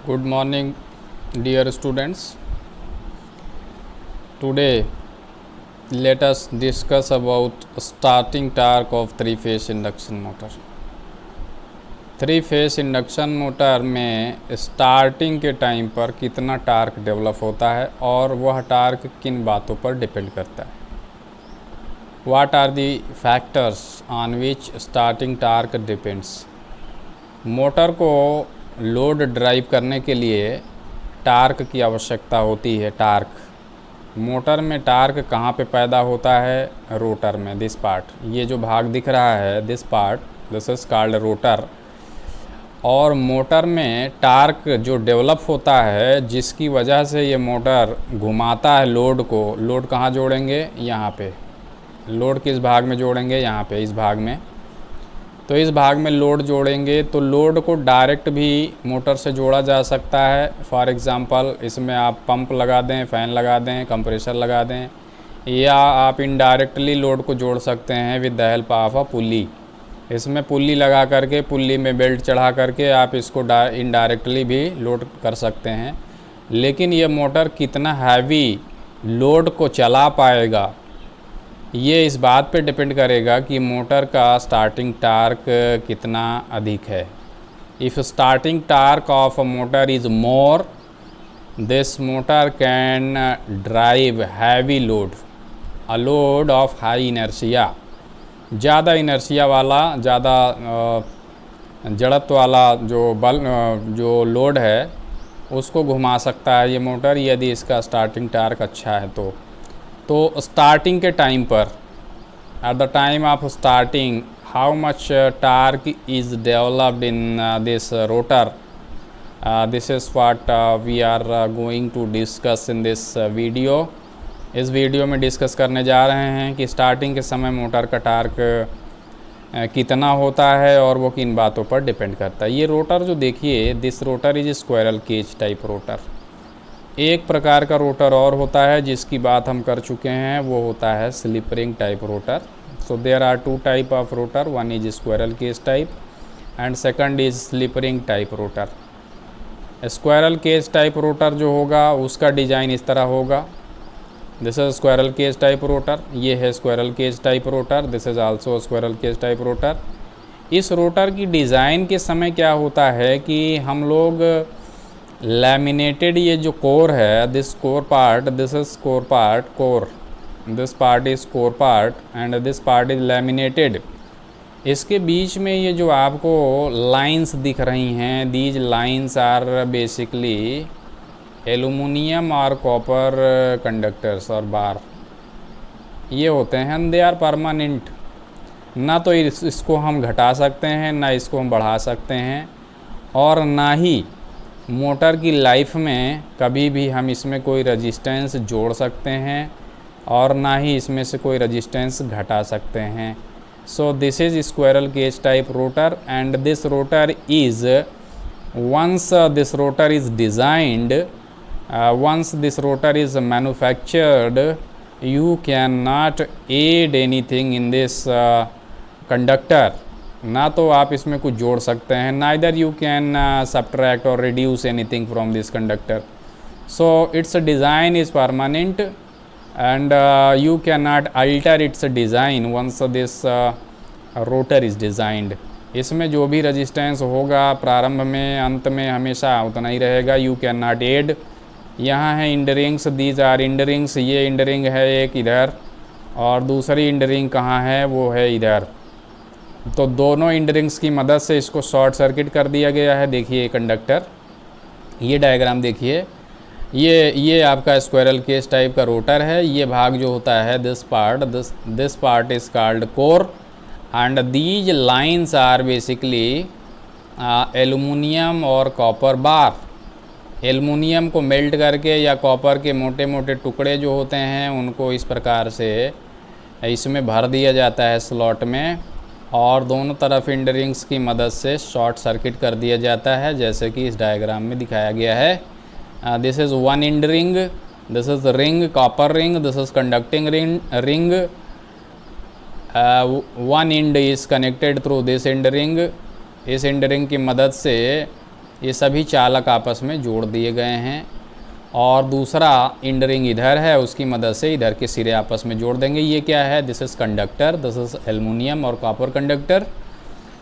Good morning, dear students. Today, let us discuss about starting torque of three-phase induction motor. Three phase induction motor में starting के time पर कितना torque develop होता है और वह टार्क किन बातों पर डिपेंड करता है. What are the factors on which starting torque depends? Motor को लोड ड्राइव करने के लिए टार्क की आवश्यकता होती है. टार्क, मोटर में टार्क कहाँ पे पैदा होता है? रोटर में. दिस पार्ट, ये जो भाग दिख रहा है, this part, this is called rotor. और मोटर में टार्क जो डेवलप होता है, जिसकी वजह से ये मोटर घुमाता है लोड को. लोड कहाँ जोड़ेंगे? यहाँ पे. लोड किस भाग में जोड़ेंगे? यहाँ पे, इस भाग में. तो इस भाग में लोड जोड़ेंगे तो लोड को डायरेक्ट भी मोटर से जोड़ा जा सकता है. फॉर एग्ज़ाम्पल, इसमें आप पंप लगा दें, फ़ैन लगा दें, कंप्रेसर लगा दें, या आप इनडायरेक्टली लोड को जोड़ सकते हैं with the help of a pulley. इसमें पुली लगा करके, पुली में बेल्ट चढ़ा करके आप इसको इनडायरेक्टली भी लोड कर सकते हैं. लेकिन ये मोटर कितना हैवी लोड को चला पाएगा, ये इस बात पे डिपेंड करेगा कि मोटर का स्टार्टिंग टार्क कितना अधिक है. If starting torque of a motor is more, this motor can drive heavy load, a load of high inertia. ज़्यादा इनर्शिया वाला, ज़्यादा जड़त्व वाला जो लोड है, उसको घुमा सकता है ये मोटर, यदि इसका स्टार्टिंग टार्क अच्छा है तो स्टार्टिंग के टाइम पर, at the time of starting, how much torque is developed in this rotor, this is what we are going to discuss in this video. इस वीडियो में डिस्कस करने जा रहे हैं कि स्टार्टिंग के समय मोटर का टार्क कितना होता है और वो किन बातों पर डिपेंड करता है. ये रोटर जो देखिए, this rotor is squirrel cage type rotor. एक प्रकार का रोटर और होता है जिसकी बात हम कर चुके हैं, वो होता है slip ring type rotor. So there are two type of rotor, one is squirrel cage type and second is slip ring type rotor. Squirrel cage type rotor जो होगा उसका डिज़ाइन इस तरह होगा. This is squirrel cage type rotor, ये है squirrel cage type rotor, this is also squirrel cage type rotor. इस rotor की डिज़ाइन के समय क्या होता है कि हम लोग लैमिनेटेड, ये जो कोर है, this core part, this is core part, core, this part is core part and this part is laminated. इसके बीच में ये जो आपको लाइंस दिख रही हैं, these lines are basically aluminium और कॉपर कंडक्टर्स और बार, ये होते हैं. They are permanent. ना तो इसको हम घटा सकते हैं, ना इसको हम बढ़ा सकते हैं, और ना ही मोटर की लाइफ में कभी भी हम इसमें कोई रेजिस्टेंस जोड़ सकते हैं, और ना ही इसमें से कोई रेजिस्टेंस घटा सकते हैं. So this is squirrel cage type rotor and this rotor is, once this rotor is designed, once this rotor is manufactured, you cannot add anything in this conductor. ना तो आप इसमें कुछ जोड़ सकते हैं, neither you can subtract or reduce anything from this conductor. So its design is permanent and you cannot alter its design once this rotor is designed. इसमें जो भी रेजिस्टेंस होगा प्रारंभ में, अंत में हमेशा उतना ही रहेगा. You can not add. यहाँ है इंडरिंग्स, दीज आर इंडरिंग्स. ये इंडरिंग है एक इधर, और दूसरी इंडरिंग कहाँ है? वो है इधर. तो दोनों इंडरिंग्स की मदद से इसको शॉर्ट सर्किट कर दिया गया है. देखिए कंडक्टर, ये डायग्राम देखिए, ये आपका स्क्वायरल केज टाइप का रोटर है. ये भाग जो होता है, this part is called core and these lines are basically aluminium और कॉपर बार. एलुमिनियम को मेल्ट करके या कॉपर के मोटे मोटे टुकड़े जो होते हैं उनको इस प्रकार से इसमें भर दिया जाता है स्लॉट में, और दोनों तरफ इंडरिंग्स की मदद से शॉर्ट सर्किट कर दिया जाता है, जैसे कि इस डायग्राम में दिखाया गया है. This is one end ring, this is ring, copper ring, this is conducting ring. One end is connected through this end ring. इस इंड रिंग की मदद से ये सभी चालक आपस में जोड़ दिए गए हैं, और दूसरा इंड रिंग इधर है, उसकी मदद से इधर के सिरे आपस में जोड़ देंगे। ये क्या है? This is conductor, this is aluminium और copper conductor,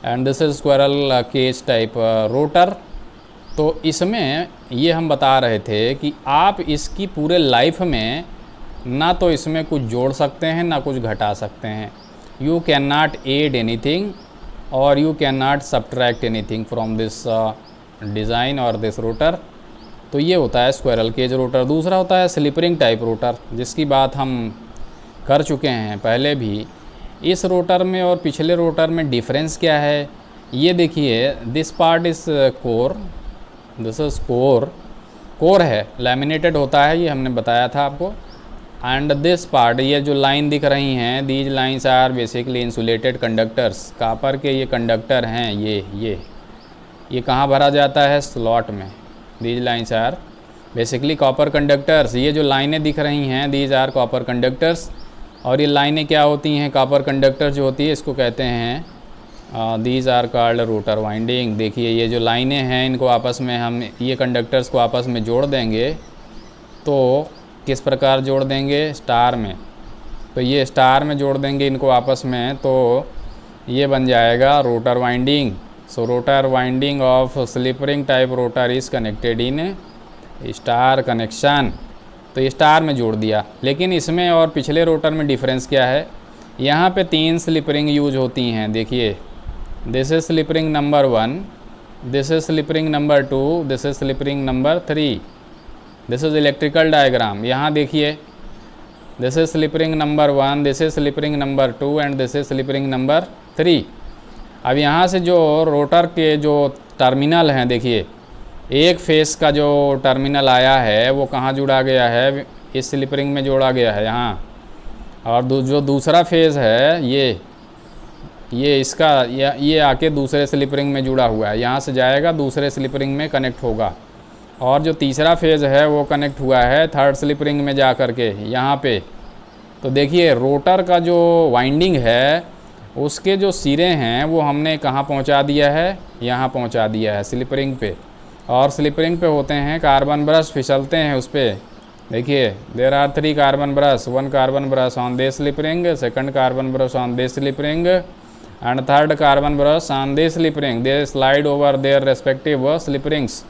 and this is squirrel cage type rotor. तो इसमें ये हम बता रहे थे कि आप इसकी पूरे लाइफ में ना तो इसमें कुछ जोड़ सकते हैं ना कुछ घटा सकते हैं। You can not add anything और you can not subtract anything from this design और दिस रोटर। तो ये होता है स्क्वायरल केज रोटर। दूसरा होता है स्लिप रिंग टाइप रोटर, जिसकी बात हम कर चुके हैं पहले भी। इस रोटर में और पिछले रोटर में डिफरेंस क्या है? ये देखिए, this part is core, this is core है, लैमिनेटेड होता है, ये हमने बताया था आपको। एंड दिस पार्ट, ये जो लाइन दिख रही हैं, these lines are basically insulated conductors. Copper के ये कंडक्टर हैं, ये कहाँ भरा जाता है? स्लॉट में। These lines are basically copper conductors. ये जो लाइनें दिख रही हैं, दीज आर कॉपर कंडक्टर्स। और ये लाइनें क्या होती हैं? कॉपर कंडक्टर जो होती है इसको कहते हैं these are called rotor winding. देखिए, ये जो लाइनें हैं इनको आपस में हम, ये कंडक्टर्स को आपस में जोड़ देंगे। तो किस प्रकार जोड़ देंगे? स्टार में। तो ये स्टार में जोड़ देंगे इनको आपस में, तो ये बन जाएगा rotor winding. So rotor winding of slip ring type rotor is connected in star connection. तो ये स्टार में जोड़ दिया। लेकिन इसमें और पिछले रोटर में डिफरेंस क्या है? यहाँ पे 3 स्लिप रिंग यूज होती हैं। देखिए, this is slip ring number 1, this is slip ring number 2, this is slip ring number 3। This is electrical diagram. यहाँ देखिए, this is slip ring number 1, this is slip ring number 2 and this is slip ring number 3। अब यहाँ से जो rotor के जो terminal हैं, देखिए एक फेस का जो टर्मिनल आया है वो कहाँ जुड़ा गया है? इस स्लिप रिंग में जोड़ा गया है यहाँ। और जो दूसरा फेज़ है ये इसका ये आके दूसरे स्लिप रिंग में जुड़ा हुआ है, यहाँ से जाएगा दूसरे स्लिप रिंग में कनेक्ट होगा। और जो तीसरा फेज़ है वो कनेक्ट हुआ है थर्ड स्लिप रिंग में जा कर के यहाँ पे। तो देखिए, रोटर का जो वाइंडिंग है उसके जो सिरे हैं वो हमने कहाँ पहुँचा दिया है? यहाँ पहुँचा दिया है स्लिप रिंग पे। और स्लिप रिंग पे होते हैं कार्बन ब्रश, फिसलते हैं उस पर। देखिए, there are 3 carbon brush, 1 carbon brush on this slip ring, 2nd carbon brush on this slip ring and 3rd carbon brush on this slip ring. They slide over their respective slip rings.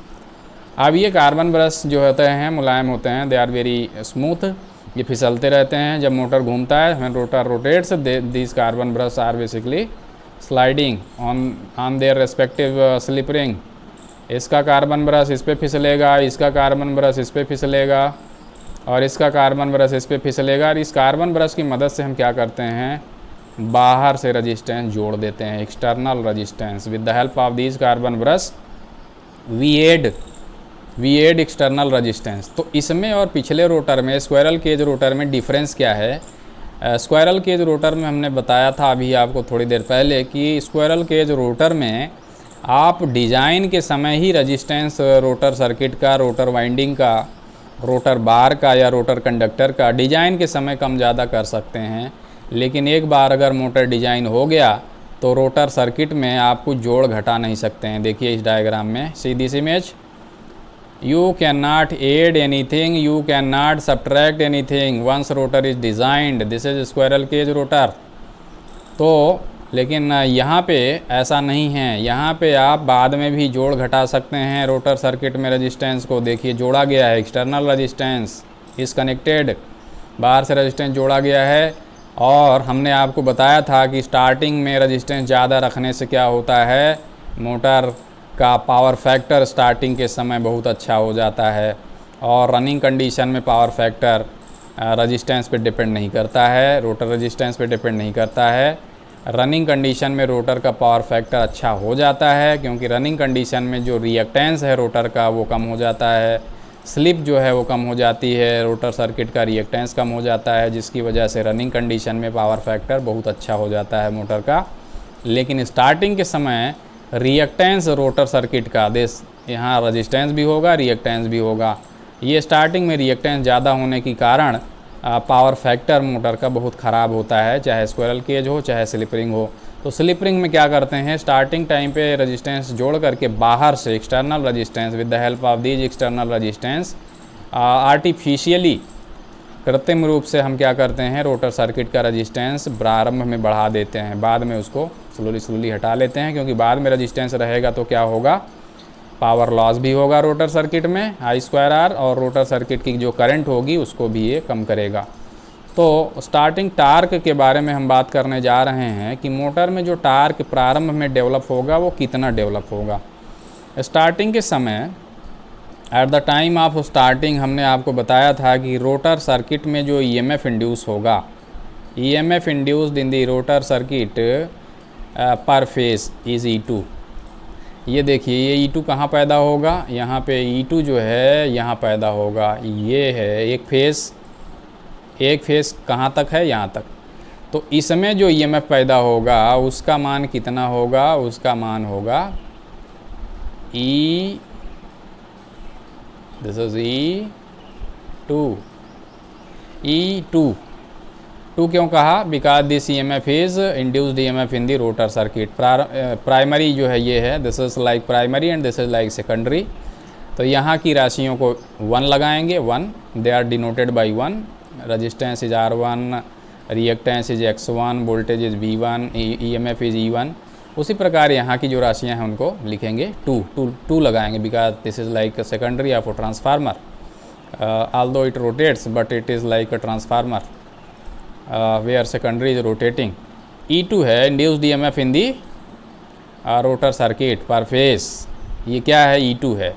अब ये carbon brush जो होते हैं मुलायम होते हैं, they are very smooth, ये फिसलते रहते हैं जब मोटर घूमता है। When rotor rotates these carbon brush are basically sliding on their respective slip ring. इसका कार्बन ब्रश इस पर फिसलेगा, इसका कार्बन ब्रश इस पर फिसलेगा और इसका कार्बन ब्रश इस पर फिसलेगा। और इस कार्बन ब्रश की मदद से हम क्या करते हैं? बाहर से रजिस्टेंस जोड़ देते हैं, external resistance. With the help of these carbon brush we add external resistance. तो इसमें और पिछले रोटर में, स्क्वायरल केज रोटर में डिफरेंस क्या है? स्क्वायरल केज रोटर में हमने बताया था अभी आपको थोड़ी देर पहले कि स्क्वायरल केज रोटर में आप डिज़ाइन के समय ही रजिस्टेंस रोटर सर्किट का, रोटर वाइंडिंग का, रोटर बार का या रोटर कंडक्टर का डिज़ाइन के समय कम ज़्यादा कर सकते हैं। लेकिन एक बार अगर मोटर डिज़ाइन हो गया तो रोटर सर्किट में आप कुछ जोड़ घटा नहीं सकते हैं। देखिए इस डायग्राम में, see this image, you can not add anything, you can not subtract anything once rotor is designed. This is squirrel cage rotor. तो लेकिन यहाँ पे ऐसा नहीं है, यहाँ पे आप बाद में भी जोड़ घटा सकते हैं रोटर सर्किट में रजिस्टेंस को। देखिए जोड़ा गया है, एक्सटर्नल रजिस्टेंस इज़ कनेक्टेड, बाहर से रजिस्टेंस जोड़ा गया है। और हमने आपको बताया था कि स्टार्टिंग में रजिस्टेंस ज़्यादा रखने से क्या होता है? मोटर का पावर फैक्टर स्टार्टिंग के समय बहुत अच्छा हो जाता है। और रनिंग कंडीशन में पावर फैक्टर रजिस्टेंस पे डिपेंड नहीं करता है, रोटर रजिस्टेंस पे डिपेंड नहीं करता है। रनिंग कंडीशन में रोटर का पावर फैक्टर अच्छा हो जाता है क्योंकि रनिंग कंडीशन में जो रिएक्टेंस है रोटर का वो कम हो जाता है, स्लिप जो है वो कम हो जाती है, रोटर सर्किट का रिएक्टेंस कम हो जाता है, जिसकी वजह से रनिंग कंडीशन में पावर फैक्टर बहुत अच्छा हो जाता है मोटर का। लेकिन स्टार्टिंग के समय रिएक्टेंस रोटर सर्किट का, देश यहाँ रजिस्टेंस भी होगा, रिएक्टेंस भी होगा। ये स्टार्टिंग में रिएक्टेंस ज़्यादा होने के कारण पावर फैक्टर मोटर का बहुत ख़राब होता है, चाहे स्क्विरल केज हो चाहे स्लिप रिंग हो। तो स्लिप रिंग में क्या करते हैं, स्टार्टिंग टाइम पे रेजिस्टेंस जोड़ करके बाहर से external resistance with the help of these external resistance artificially कृत्रिम रूप से हम क्या करते हैं, रोटर सर्किट का रेजिस्टेंस प्रारंभ में बढ़ा देते हैं, बाद में उसको स्लोली हटा लेते हैं, क्योंकि बाद में रेजिस्टेंस रहेगा तो क्या होगा, पावर लॉस भी होगा रोटर सर्किट में I²R, और रोटर सर्किट की जो करंट होगी उसको भी ये कम करेगा। तो स्टार्टिंग टार्क के बारे में हम बात करने जा रहे हैं कि मोटर में जो टार्क प्रारंभ में डेवलप होगा वो कितना डेवलप होगा। स्टार्टिंग के समय eight the time of starting हमने आपको बताया था कि रोटर सर्किट में जो EMF इंड्यूस होगा, EMF induced in the rotor circuit per face is E2। ये देखिए ये E2 कहाँ पैदा होगा, यहाँ पे E2 जो है यहाँ पैदा होगा, ये है एक फेस कहाँ तक है, यहाँ तक। तो इसमें जो EMF पैदा होगा उसका मान कितना होगा, उसका मान होगा दिस इज E2 क्यों कहा, because this EMF is induced EMF in the rotor circuit. Primary जो है ये है, this is like primary and this is like secondary. तो यहाँ की राशियों को 1 लगाएंगे, 1 they are denoted by 1, resistance is R1, reactance is X1, voltage is V1, EMF is E1। उसी प्रकार यहाँ की जो राशियाँ हैं उनको लिखेंगे 2 लगाएंगे, because this is like secondary of a transformer, although it rotates but it is like a transformer where secondary is rotating। E2 है induced EMF in the rotor circuit per phase। ये क्या है, E2 है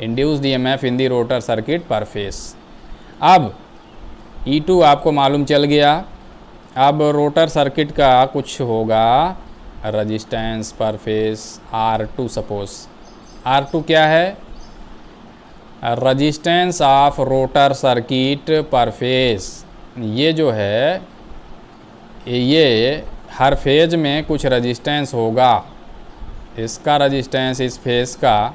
induced EMF in the rotor circuit per phase। अब E2 आपको मालूम चल गया। अब रोटर सर्किट का कुछ होगा रेजिस्टेंस पर फेस R2। सपोज R2 क्या है, resistance of rotor circuit per face. ये जो है ये हर फेज में कुछ रेजिस्टेंस होगा, इसका रेजिस्टेंस इस फेज का,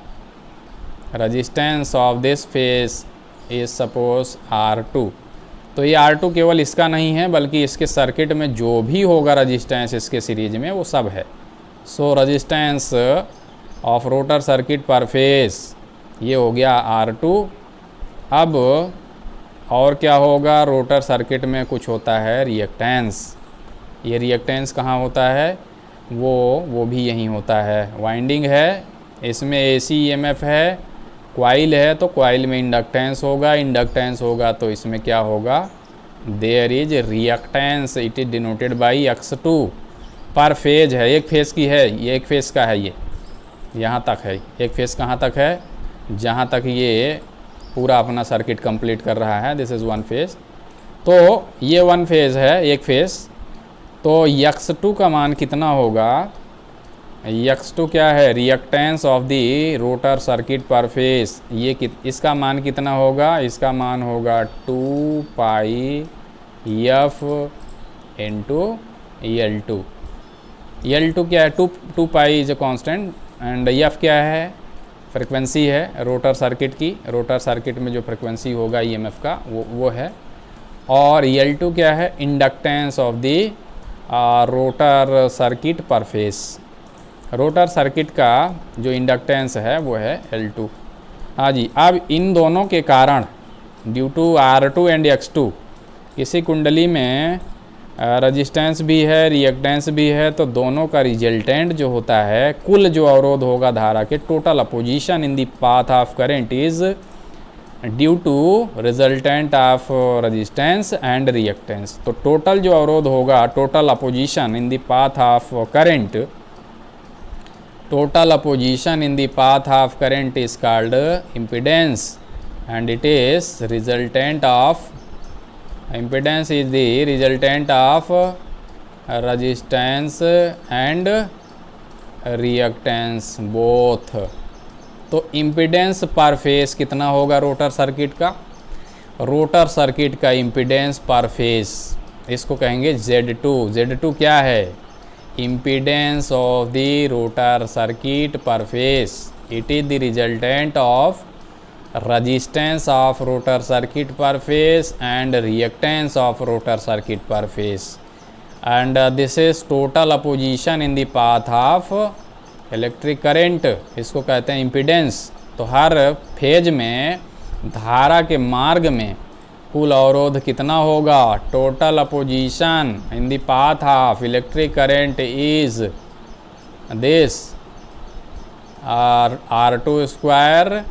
resistance of this phase is suppose R2। तो ये R2 केवल इसका नहीं है बल्कि इसके सर्किट में जो भी होगा रेजिस्टेंस इसके सीरीज में वो सब है। सो resistance of rotor circuit per face ये हो गया R2। अब और क्या होगा, रोटर सर्किट में कुछ होता है रिएक्टेंस। ये रिएक्टेंस कहाँ होता है, वो भी यहीं होता है। वाइंडिंग है, इसमें AC EMF है, क्वाइल है तो क्वाइल में इंडक्टेंस होगा तो इसमें क्या होगा, there is reactance, it is denoted by X2। पर फेज है, एक फेज की है, ये एक फेज का है, ये यहाँ तक है। एक फेज कहाँ तक है, जहाँ तक ये पूरा अपना सर्किट कंप्लीट कर रहा है, दिस इज़ 1 फेज। तो ये 1 फेज है, एक फेज। तो X2 का मान कितना होगा, X2 क्या है, reactance of the rotor circuit per phase. ये इसका मान कितना होगा, इसका मान होगा 2 पाई F इंटू L2। L2 क्या है, 2 pi is a constant and F क्या है, फ्रिक्वेंसी है रोटर सर्किट की। रोटर सर्किट में जो फ्रिक्वेंसी होगा EMF का वो है। और L2 क्या है, inductance of the rotor circuit per face. Rotor circuit का जो इंडक्टेंस है वो है L2। हाँ जी, अब इन दोनों के कारण due to R2 and X2 किसी कुंडली में रेजिस्टेंस भी है रिएक्टेंस भी है, तो दोनों का रिजल्टेंट जो होता है, कुल जो अवरोध होगा धारा के, total opposition in the path of current is due to resultant of resistance and reactance. तो टोटल जो अवरोध होगा, total opposition in the path of current, total opposition in the path of current is called impedance, and it is resultant of, impedance is the resultant of resistance and reactance both। तो impedance पर face कितना होगा rotor circuit का, rotor circuit का impedance पर face इसको कहेंगे Z2। Z2 क्या है, impedance of the rotor circuit per phase, it is the resultant of resistance of rotor circuit per phase and reactance of rotor circuit per phase, and this is total opposition in the path of electric current. इसको कहते हैं impedance. तो हर phase में धारा के मार्ग में कुल अवरोध कितना होगा? Total opposition in the path of electric current is this R2 square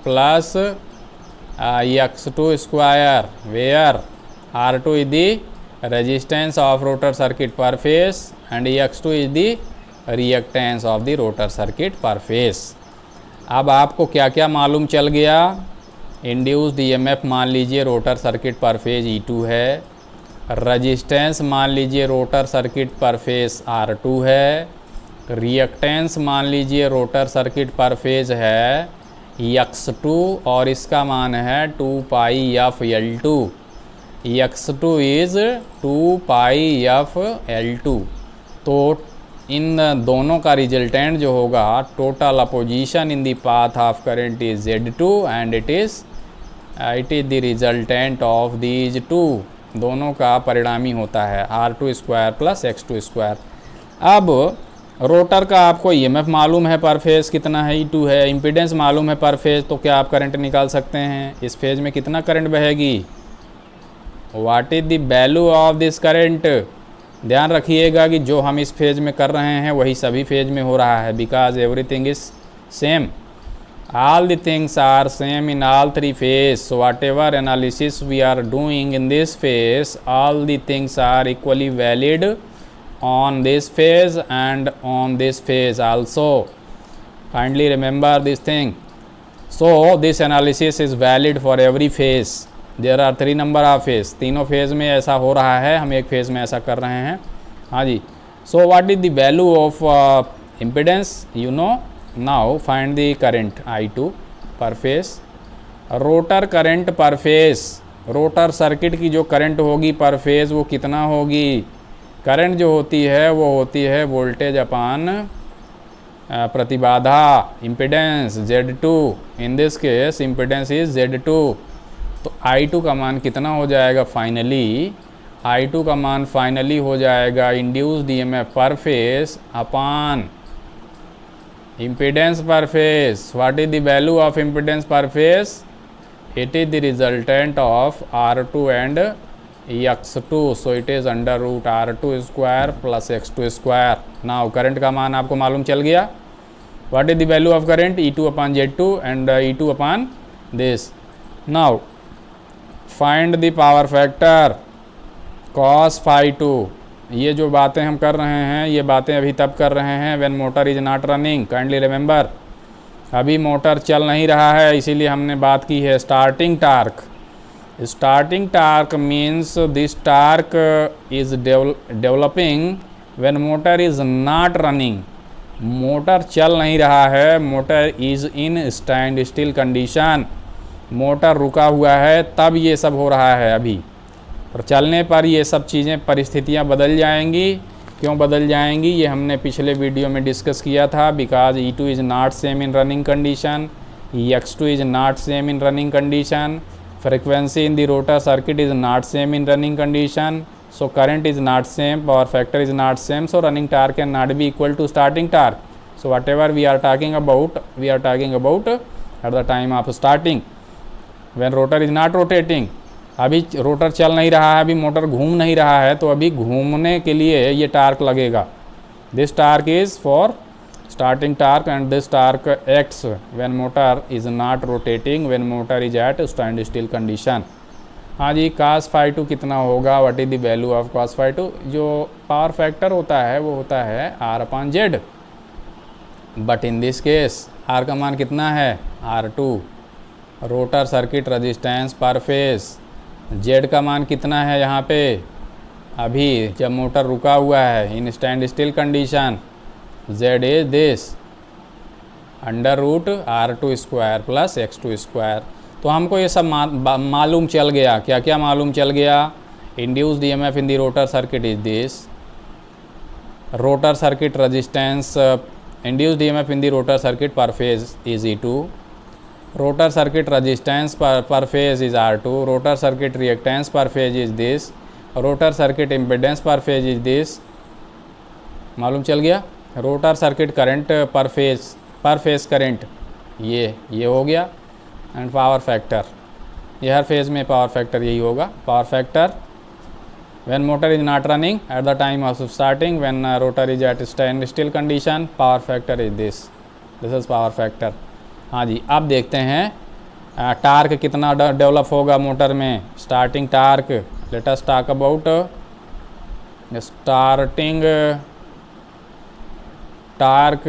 plus X2 square, where R2 is the resistance of rotor circuit per phase and X2 is the reactance of the rotor circuit per phase. अब आपको क्या क्या मालूम चल गया? Induced EMF मान लीजिए rotor circuit per phase E2 है, रजिस्टेंस मान लीजिए rotor circuit per phase R2 है, रिएक्टेंस मान लीजिए रोटर सर्किट पर फेज है X2 और इसका मान है 2 pi F L2। X2 is 2 pi F L2। तो इन दोनों का रिजल्टेंट जो होगा total opposition in the path of current is Z2 and it is the resultant of these two. दोनों का परिणामी होता है R2 square plus X2 square. अब रोटर का आपको ईएमएफ मालूम है पर फेज कितना है, E2 है, इम्पीडेंस मालूम है पर फेज, तो क्या आप करंट निकाल सकते हैं? इस फेज में कितना करंट बहेगी? What is the value of this current? ध्यान रखिएगा कि जो हम इस फेज में कर रहे हैं वही सभी फेज में हो रहा है, because everything is same, all the things are same in all three phases. So whatever analysis we are doing in this phase, all the things are equally valid on this phase and on this phase also. Kindly remember this thing. So this analysis is valid for every phase. There are 3 number of phase. तीनों phase में ऐसा हो रहा है, हम एक phase में ऐसा कर रहे हैं। हाँ जी। So what is the value of impedance? You know. Now find the current I2 per phase. Rotor current per phase, rotor circuit की जो करंट होगी पर फेज वो कितना होगी? करंट जो होती है वो होती है वोल्टेज अपान प्रतिबाधा, impedance Z2। In this case impedance is Z2। तो I2 का मान कितना हो जाएगा फाइनली? I2 का मान फाइनली हो जाएगा इंड्यूस्ड ईएमएफ पर phase upon impedance per phase. What is the value of impedance per phase? It is the resultant of R2 and X2. So it is under root R2 square plus X2 square. Now current का मान आपको मालूम चल गया। What is the value of current? E2 upon Z2 and E2 upon this. Now find the power factor cos phi 2. ये जो बातें हम कर रहे हैं ये बातें अभी तब कर रहे हैं when motor is not running. Kindly remember, अभी मोटर चल नहीं रहा है, इसीलिए हमने बात की है starting torque. Starting torque means this torque is developing when motor is not running. Motor चल नहीं रहा है, motor is in stand still condition, motor रुका हुआ है, तब ये सब हो रहा है अभी। और चलने पर ये सब चीज़ें परिस्थितियाँ बदल जाएंगी। क्यों बदल जाएंगी? ये हमने पिछले वीडियो में डिस्कस किया था। Because E2 is not same in running condition, X2 is not same in running condition, frequency in the rotor circuit is not same in running condition, so current is not same, power factor is not same, so running torque can not be equal to starting torque. So whatever we are talking about at the time of starting when rotor is not rotating. अभी rotor चल नहीं रहा है, अभी motor घूम नहीं रहा है, तो अभी घूमने के लिए ये टार्क लगेगा। This torque is for starting torque and this torque acts when motor is not rotating, when motor is at stand still condition. हाँ जी, cos phi 2 कितना होगा? What is the value of cos phi 2? जो power factor होता है वो होता है R/Z, but in this case R का मान कितना है? R2। रोटर सर्किट रजिस्टेंस पर फेज, Z का मान कितना है यहाँ पे? अभी जब मोटर रुका हुआ है in stand still condition, Z is this under root R2 square plus X2 square. तो हमको ये सब मालूम चल गया। क्या क्या मालूम चल गया? Induced EMF in the rotor circuit is this, rotor circuit resistance, induced EMF in the rotor circuit per phase is E2, rotor circuit resistance per phase is R2, rotor circuit reactance per phase is this, rotor circuit impedance per phase is this. मालूम चल गया। Rotor circuit current per phase current ये हो गया। And power factor, ये हर phase में power factor यही होगा। Power factor when motor is not running at the time of starting, when rotor is at standstill condition, power factor is this is power factor। हाँ जी, अब देखते हैं torque कितना डेवलप होगा मोटर में। Starting torque, let us talk about starting torque.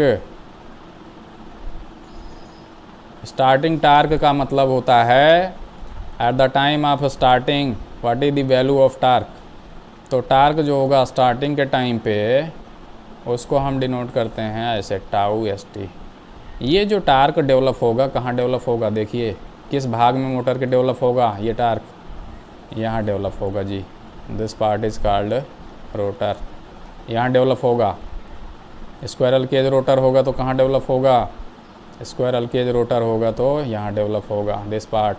Starting torque का मतलब होता है at the time of starting what is the value of torque. तो टार्क जो होगा स्टार्टिंग के टाइम पे, उसको हम डिनोट करते हैं ऐसे टाउ एस टी। ये जो टार्क डेवलप होगा कहाँ डेवलप होगा, देखिए किस भाग में मोटर के डेवलप होगा। ये टार्क यहाँ डेवलप होगा जी, this part is called rotor. यहाँ डेवलप होगा। स्क्वायरल केज रोटर होगा तो कहाँ डेवलप होगा, स्क्वायरल केज रोटर होगा तो यहाँ डेवलप होगा दिस पार्ट।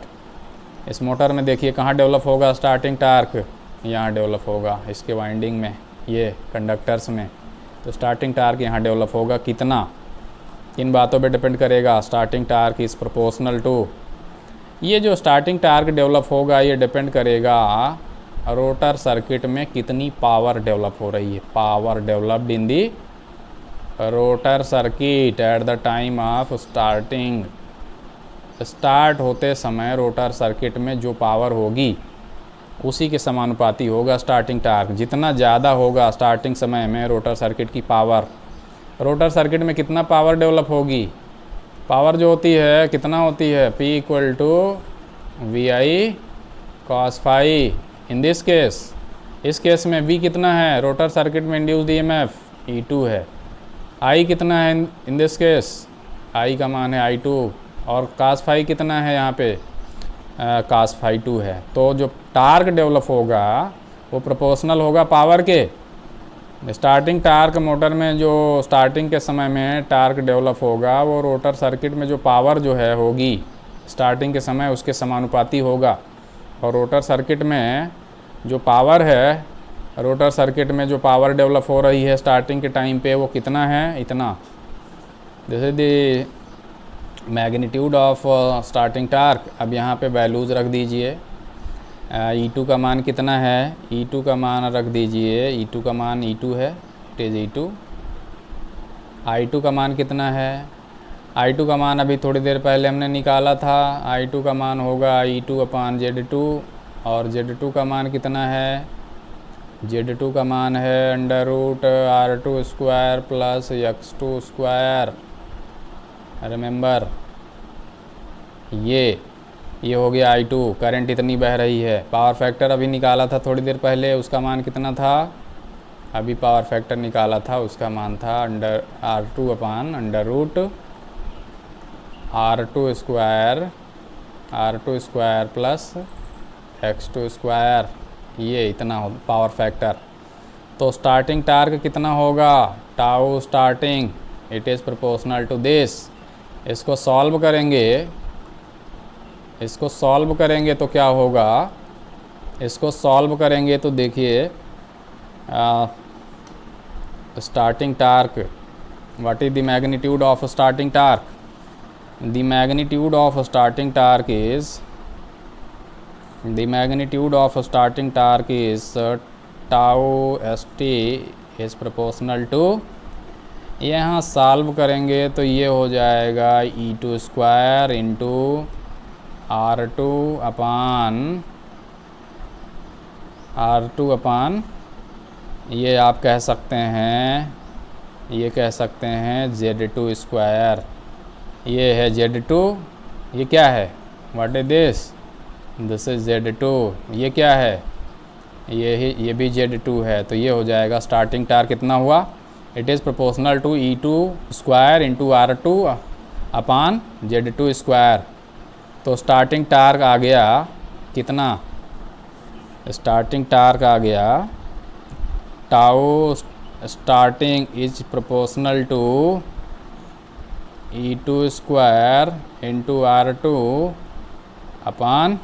इस मोटर में देखिए कहाँ डेवलप होगा स्टार्टिंग टार्क, यहाँ डेवलप होगा इसके वाइंडिंग में, ये कंडक्टर्स में। तो स्टार्टिंग टार्क यहाँ डेवलप होगा। कितना, किन बातों पे डिपेंड करेगा, starting torque is proportional to, ये जो स्टार्टिंग टार्क डेवलप होगा ये डिपेंड करेगा रोटर सर्किट में कितनी पावर डेवलप हो रही है। Power developed in the rotor circuit eight the time of starting, start होते समय रोटर सर्किट में जो पावर होगी उसी के समानुपाती होगा स्टार्टिंग टार्क। जितना ज़्यादा होगा स्टार्टिंग समय में रोटर सर्किट की पावर, रोटर सर्किट में कितना पावर डेवलप होगी, पावर जो होती है कितना होती है, P equal to V I cos phi. In this case, इस केस में V कितना है, रोटर सर्किट में इंड्यूस्ड EMF E2 है। I कितना है इन दिस केस, I का मान है I2, और cos फाई कितना है यहाँ पे, cos फाई 2 है। तो जो टार्क डेवलप होगा वो प्रोपोर्शनल होगा पावर के। स्टार्टिंग टार्क मोटर में जो स्टार्टिंग के समय में टार्क डेवलप होगा वो रोटर सर्किट में जो पावर जो है होगी स्टार्टिंग के समय उसके समानुपाती होगा। और रोटर सर्किट में जो पावर है, रोटर सर्किट में जो पावर डेवलप हो रही है स्टार्टिंग के टाइम पे वो कितना है, इतना। जैसे दी मैग्नीट्यूड ऑफ स्टार्टिंग टार्क, अब यहाँ पे वैल्यूज़ रख दीजिए। E2 का मान कितना है, E2 का मान रख दीजिए, E2 का मान E2 है, इट इज़ E2। I2 का मान कितना है, I2 का मान अभी थोड़ी देर पहले हमने निकाला था, I2 का मान होगा E2 अपान Z2, और Z2 का मान कितना है, Z2 का मान है under root R2 square plus X2 square. Remember ये हो गया I2, करंट इतनी बह रही है। पावर फैक्टर अभी निकाला था थोड़ी देर पहले, उसका मान कितना था, अभी पावर फैक्टर निकाला था उसका मान था under R2 upon under root R2 square plus X2 square, ये इतना हो पावर फैक्टर। तो स्टार्टिंग टार्क कितना होगा, tau starting, it is proportional to this. इसको सॉल्व करेंगे तो क्या होगा, इसको सॉल्व करेंगे तो देखिए starting torque, what is the magnitude of starting torque, the magnitude of starting torque is tau S T is proportional to, यहाँ सॉल्व करेंगे तो ये हो जाएगा E2 स्क्वायर इंटू R2 अपान ये आप कह सकते हैं, Z2 स्क्वायर। ये है Z2, ये क्या है, what is this is Z2। ये क्या है, ये भी Z2 है। तो ये हो जाएगा स्टार्टिंग टार्क कितना हुआ, it is proportional to E2 square into R2 upon Z2 square. तो स्टार्टिंग टार्क आ गया कितना, स्टार्टिंग टार्क आ गया tau starting is proportional to E2 square into R2 upon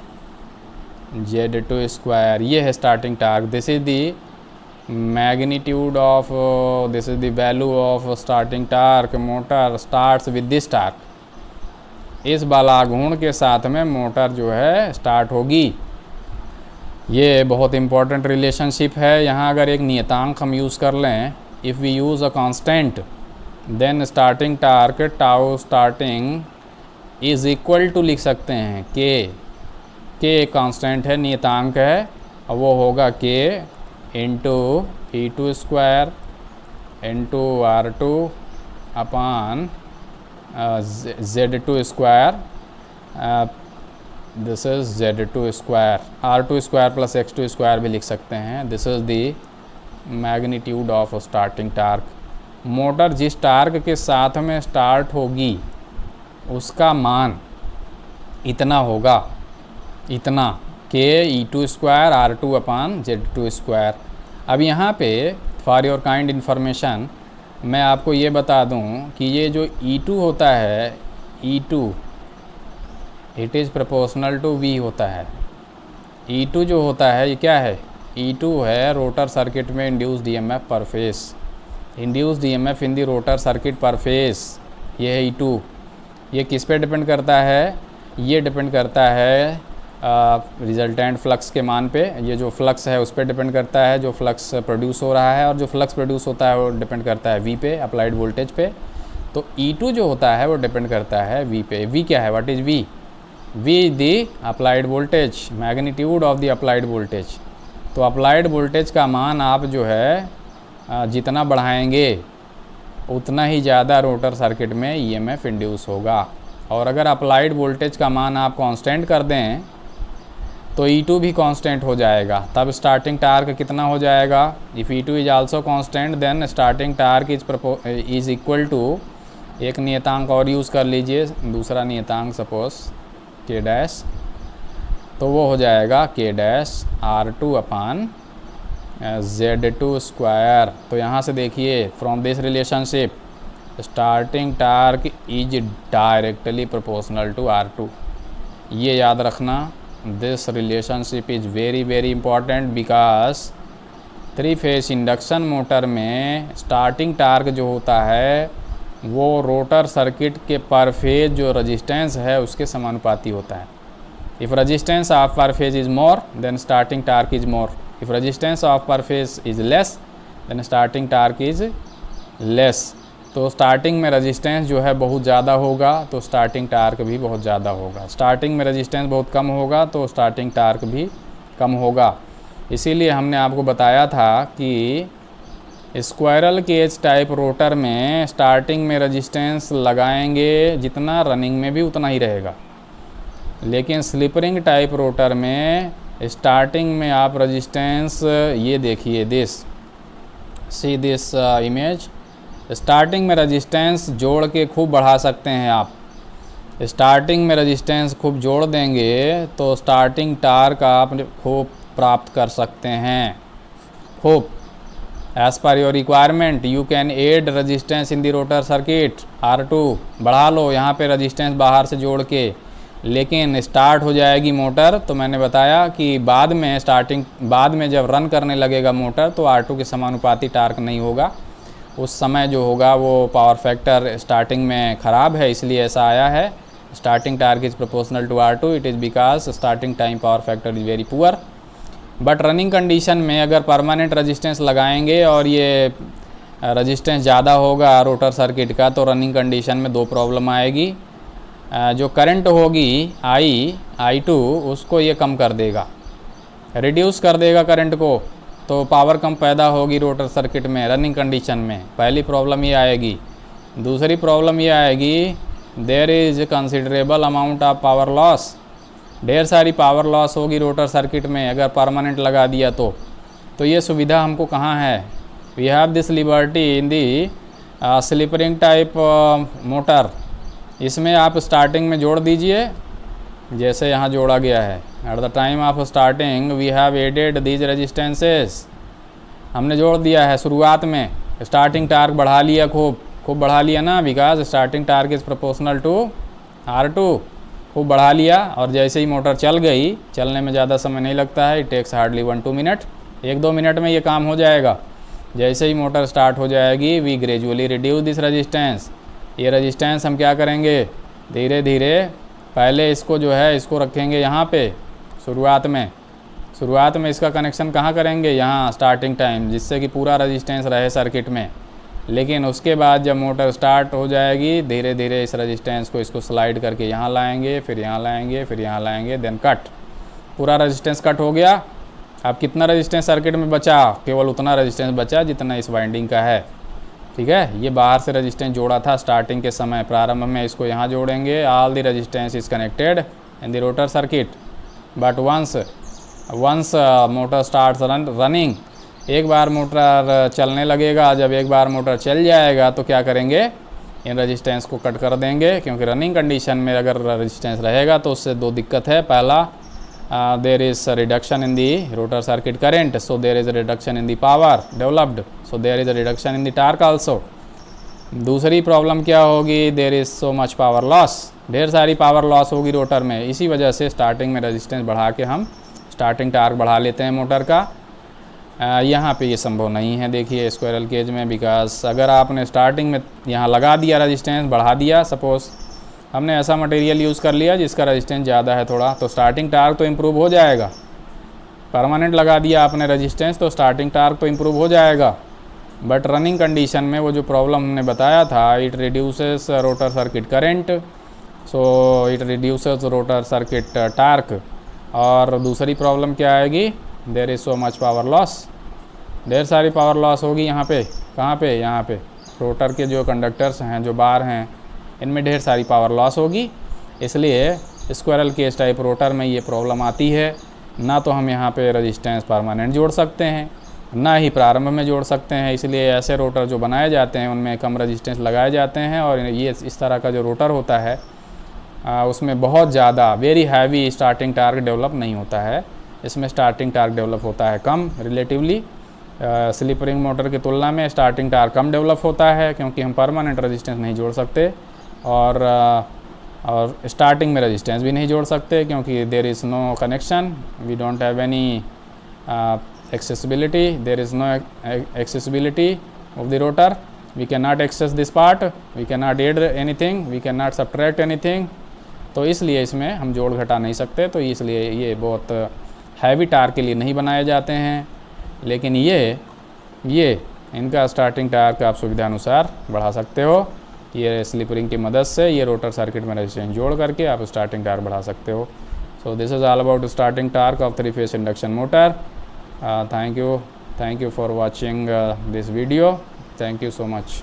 Z2 square. ये है starting torque. This is the magnitude of, this is the value of starting torque motor starts with this torque. इस बलाघूर्ण के साथ में motor जो है start होगी। ये बहुत इंपॉर्टेंट रिलेशनशिप है। यहाँ अगर एक नियतांक हम यूज़ कर लें, if we use a constant then starting torque tau starting is equal to लिख सकते हैं के एक कांस्टेंट है, नियतांक है, और वो होगा के into E2 square into R2 upon Z2 square. This is Z2 square, R2 square plus X2 square भी लिख सकते हैं। This is the magnitude of starting torque. Motor जिस टार्क के साथ में स्टार्ट होगी उसका मान इतना होगा, इतना के E2 square R2 upon Z2 square. अब यहाँ पे फॉर योर काइंड इन्फॉर्मेशन मैं आपको ये बता दूँ कि ये जो E2 होता है, E2 it is proportional to V होता है। E2 जो होता है ये क्या है, E2 है रोटर सर्किट में इंड्यूस्ड EMF पर face, induced EMF in the rotor circuit per face. ये है E2। ये किस पे डिपेंड करता है, ये डिपेंड करता है रिजल्टेंट फ्लक्स के मान पे। ये जो फ्लक्स है उस पर डिपेंड करता है, जो फ्लक्स प्रोड्यूस हो रहा है, और जो फ्लक्स प्रोड्यूस होता है वो डिपेंड करता है V पे, अप्लाइड वोल्टेज पे। तो E2 जो होता है वो डिपेंड करता है V पे। V क्या है, what is V? V the applied voltage, magnitude of the applied voltage. तो अप्लाइड वोल्टेज का मान आप जो है जितना बढ़ाएंगे उतना ही ज़्यादा रोटर सर्किट में EMF इंड्यूस होगा। और अगर अप्लाइड वोल्टेज का मान आप कांस्टेंट कर दें तो E2 भी कांस्टेंट हो जाएगा। तब स्टार्टिंग टार्क कितना हो जाएगा, if E2 is also constant then starting torque is equal to, एक नियतांक और यूज़ कर लीजिए, दूसरा नियतांक सपोज K डैश, तो वो हो जाएगा K dash R2 upon Z2 square. तो यहाँ से देखिए from this relationship starting torque is directly proportional to R2। ये याद रखना, this relationship is very very important because 3 phase induction motor में स्टार्टिंग टार्क जो होता है वो रोटर सर्किट के पर फेज जो रेजिस्टेंस है उसके समानुपाती होता है। If resistance of per phase is more then starting torque is more, if resistance of per phase is less then starting torque is less. तो स्टार्टिंग में रेजिस्टेंस जो है बहुत ज़्यादा होगा तो स्टार्टिंग टार्क भी बहुत ज़्यादा होगा, स्टार्टिंग में रेजिस्टेंस बहुत कम होगा तो स्टार्टिंग टार्क भी कम होगा। इसीलिए हमने आपको बताया था कि स्क्वायरल केज टाइप रोटर में स्टार्टिंग में रेजिस्टेंस लगाएंगे जितना, रनिंग में भी उतना ही रहेगा। लेकिन स्लिप रिंग टाइप रोटर में स्टार्टिंग में आप रेजिस्टेंस, ये देखिए this, C this image, starting में रेजिस्टेंस जोड़ के खूब बढ़ा सकते हैं आप। स्टार्टिंग में रेजिस्टेंस खूब जोड़ देंगे तो स्टार्टिंग टार्क आप खूब प्राप्त कर सकते हैं, खूब। As per your requirement you can add resistance in the rotor circuit, R2 बढ़ा लो यहाँ पे रेजिस्टेंस बाहर से जोड़ के, लेकिन स्टार्ट हो जाएगी मोटर तो मैंने बताया कि बाद में जब रन करने लगेगा मोटर तो R2 के समानुपाती टार्क नहीं होगा। उस समय जो होगा वो पावर फैक्टर स्टार्टिंग में ख़राब है, इसलिए ऐसा आया है। Starting torque is proportional to R2, it is because starting time power factor is very poor. But running condition में अगर परमानेंट रेजिस्टेंस लगाएंगे और ये रेजिस्टेंस ज़्यादा होगा रोटर सर्किट का तो रनिंग कंडीशन में 2 प्रॉब्लम आएगी। जो करंट होगी I2 उसको ये कम कर देगा, रिड्यूस कर देगा करंट को, तो पावर कम पैदा होगी रोटर सर्किट में रनिंग कंडीशन में। पहली प्रॉब्लम ये आएगी। दूसरी प्रॉब्लम ये आएगी, there is considerable amount of power loss, ढेर सारी पावर लॉस होगी रोटर सर्किट में अगर परमानेंट लगा दिया तो ये सुविधा हमको कहाँ है, we have this liberty in the slip ring type motor. इसमें आप स्टार्टिंग में जोड़ दीजिए जैसे यहाँ जोड़ा गया है। At the time of starting we have added these resistances, हमने जोड़ दिया है शुरुआत में, स्टार्टिंग टार्क बढ़ा लिया खूब खूब बढ़ा लिया ना, because starting torque is proportional to R2, खूब बढ़ा लिया। और जैसे ही मोटर चल गई, चलने में ज़्यादा समय नहीं लगता है, it takes hardly 1-2 minute, 1-2 minute में ये काम हो जाएगा। जैसे ही मोटर स्टार्ट हो जाएगी, we gradually reduce this resistance, ये रजिस्टेंस हम क्या करेंगे, धीरे धीरे पहले इसको जो है इसको रखेंगे यहाँ पे शुरुआत में इसका कनेक्शन कहाँ करेंगे, यहाँ स्टार्टिंग टाइम, जिससे कि पूरा रजिस्टेंस रहे सर्किट में। लेकिन उसके बाद जब मोटर स्टार्ट हो जाएगी, धीरे धीरे इस रजिस्टेंस को इसको स्लाइड करके यहाँ लाएंगे, फिर यहाँ लाएंगे, फिर यहाँ लाएंगे, देन कट, पूरा रजिस्टेंस कट हो गया। अब कितना रजिस्टेंस सर्किट में बचा, केवल उतना रजिस्टेंस बचा जितना इस वाइंडिंग का है, ठीक है। ये बाहर से रजिस्टेंस जोड़ा था स्टार्टिंग के समय, प्रारंभ में इसको यहाँ जोड़ेंगे। All the resistance is connected in the rotor circuit, but once motor starts running, एक बार मोटर चलने लगेगा, जब एक बार मोटर चल जाएगा तो क्या करेंगे, इन रजिस्टेंस को कट कर देंगे, क्योंकि रनिंग कंडीशन में अगर रजिस्टेंस रहेगा तो उससे दो दिक्कत है। पहला, there is reduction in the rotor circuit current, so there is reduction in the power developed, so there is reduction in the torque also. दूसरी प्रॉब्लम क्या होगी, there is so much power loss, ढेर सारी power loss होगी rotor में। इसी वजह से स्टार्टिंग में रजिस्टेंस बढ़ा के हम स्टार्टिंग टार्क बढ़ा लेते हैं मोटर का। यहाँ पे ये संभव नहीं है, देखिए स्क्वायरल केज में, बिकॉज अगर आपने स्टार्टिंग में यहाँ लगा दिया रजिस्टेंस, बढ़ा दिया, सपोज़ हमने ऐसा मटेरियल यूज़ कर लिया जिसका रजिस्टेंस ज़्यादा है थोड़ा, तो स्टार्टिंग टार्क तो इम्प्रूव हो जाएगा। परमानेंट लगा दिया आपने रजिस्टेंस तो स्टार्टिंग टार्क तो इम्प्रूव हो जाएगा, बट रनिंग कंडीशन में वो जो प्रॉब्लम हमने बताया था, it reduces rotor circuit current, so it reduces rotor circuit torque. और दूसरी प्रॉब्लम क्या आएगी, there is so much power loss, ढेर सारी पावर लॉस होगी यहाँ पे, कहाँ पे, यहाँ पे रोटर के जो कंडक्टर्स हैं, जो बार हैं, इनमें ढेर सारी पावर लॉस होगी। इसलिए स्क्वायरल केज टाइप रोटर में ये प्रॉब्लम आती है। ना तो हम यहाँ पे रेजिस्टेंस परमानेंट जोड़ सकते हैं, ना ही प्रारंभ में जोड़ सकते हैं। इसलिए ऐसे रोटर जो बनाए जाते हैं उनमें कम रेजिस्टेंस लगाए जाते हैं, और ये इस तरह का जो रोटर होता है उसमें बहुत ज़्यादा very heavy starting torque develop नहीं होता है। इसमें स्टार्टिंग टार्क डेवलप होता है कम रिलेटिवली, स्लिप रिंग मोटर की तुलना में स्टार्टिंग टार्क कम डेवलप होता है, क्योंकि हम परमानेंट रेजिस्टेंस नहीं जोड़ सकते, और स्टार्टिंग में रेजिस्टेंस भी नहीं जोड़ सकते, क्योंकि there is no connection, we don't have any accessibility, there is no accessibility of the rotor, we cannot access this part, we cannot add anything, we cannot subtract anything। तो इसलिए इसमें हम जोड़ घटा नहीं सकते, तो इसलिए ये बहुत हैवी टार्क के लिए नहीं बनाए जाते हैं। लेकिन ये इनका स्टार्टिंग टार्क आप सुविधा अनुसार बढ़ा सकते हो, ये स्लिप रिंग की मदद से ये रोटर सर्किट में रेजिस्टेंस जोड़ करके आप स्टार्टिंग टार्क बढ़ा सकते हो। So this is all about starting torque of 3-phase induction motor. Thank you for watching this video. Thank you so much.